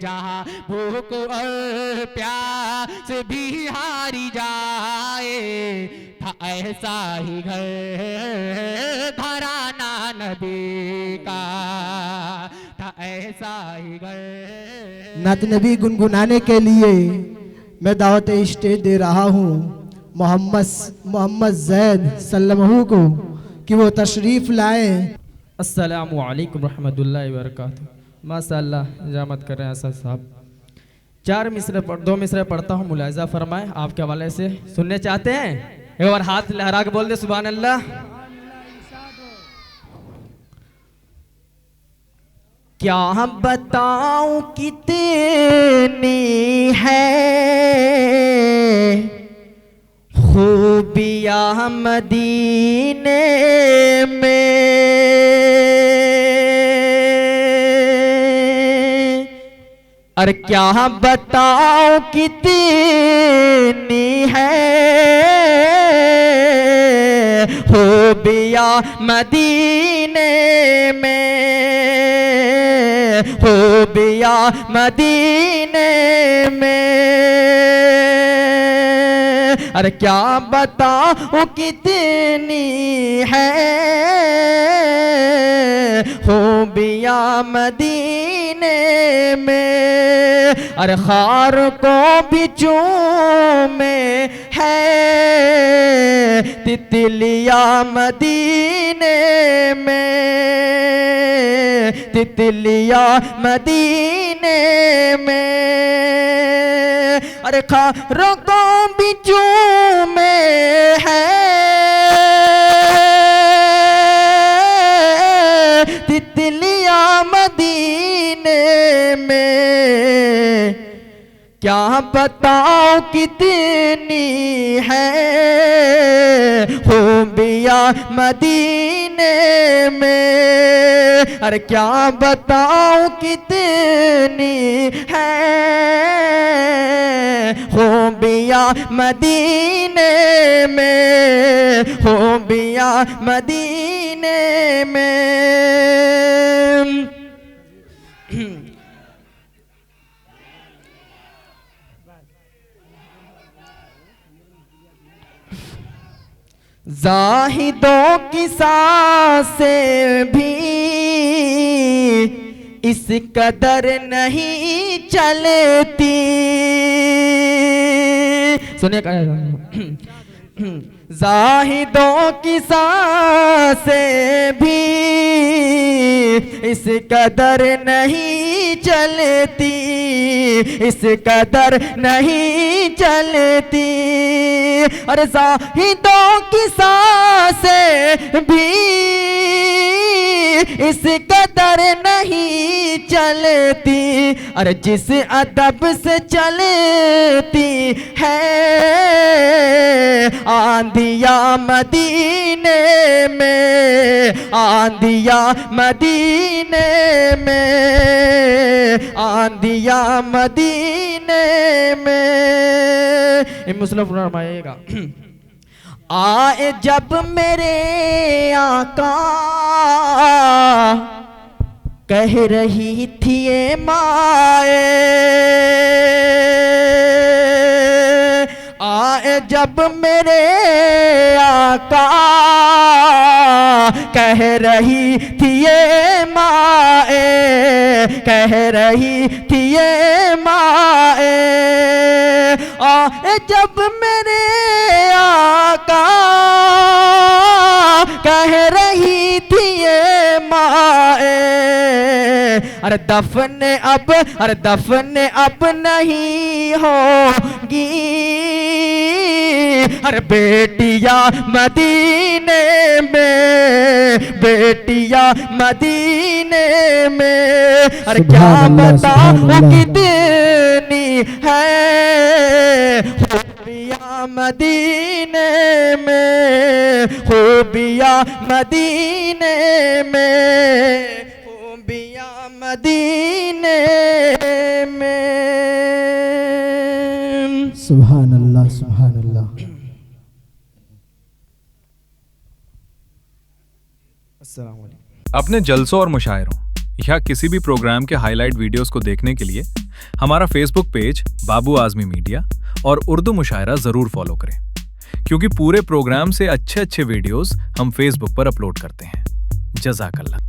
जहाँ भूख और प्यास भी हारी जाए, था ऐसा ही घर घराना नबी का, था ऐसा ही घर। नात नबी गुनगुनाने के लिए मैं दावत स्टेज दे रहा हूँ मोहम्मद जैद सल्लमहू को कि वो तशरीफ़ लाए। अस्सलामु अलैकुम रहमतुल्लाहि व बरकातहू। माशाअल्लाह जामत कर रहे हैं असद साहब। 2 मिसरे पढ़ता हूँ, मुलाहिज़ा फरमाएं। आपके हवाले से सुनने चाहते हैं? एक बार हाथ लहरा के बोल दे सुभान अल्लाह। क्या बताऊं कितनी है खूबियां मदीने में, और क्या बताऊं कितनी है खूबियां मदीने में, खूबियां मदीने में। अरे क्या बताऊं कितनी है खूबियां मदीने में, अरे खार को भी चूमे है तितलिया मदीने में, तितलिया मदीने में। अरे खारों को भी चूमे है तितलिया मदीने में, क्या बताऊं कितनी है खूबियां मदीने में। अरे क्या बताऊं कितनी है खूबियां मदीने में, खूबियां मदीने में। ज़ाहिदों की सांसें भी इस कदर नहीं चलती। सुनिए ज़ाहिदों की सांसें भी इस कदर नहीं चलती, इस कदर नहीं चलती। अरे ज़ाहिदों की सांसें भी इस कदर नहीं चलती, अरे जिस अदब से चलती है आंधिया मदीने में, आंधिया मदीने में, आंधिया मदीने में। मुस्लिम फरमाएगा आए जब मेरे आका कह रही थी ये माए, आए जब मेरे आका कह रही थी ये माए, कह रही थी ये माए। आए जब मेरे आका कह रही थी ये माए, अरे दफन अब, अरे दफन अब नहीं होगी, अरे बेटिया मदीने में, बेटिया मदीने में। अरे क्या बताऊं कितनी है खूबियां मदीने में, खूबियां मदीने में, खूबियां मदीने में। सुभान अल्लाह, सुभान अल्लाह। अपने जलसों और मुशायरों या किसी भी प्रोग्राम के हाईलाइट वीडियोस को देखने के लिए हमारा फेसबुक पेज बाबू आजमी मीडिया और उर्दू मुशायरा जरूर फॉलो करें, क्योंकि पूरे प्रोग्राम से अच्छे वीडियोस हम फेसबुक पर अपलोड करते हैं। जज़ाकल्लाह।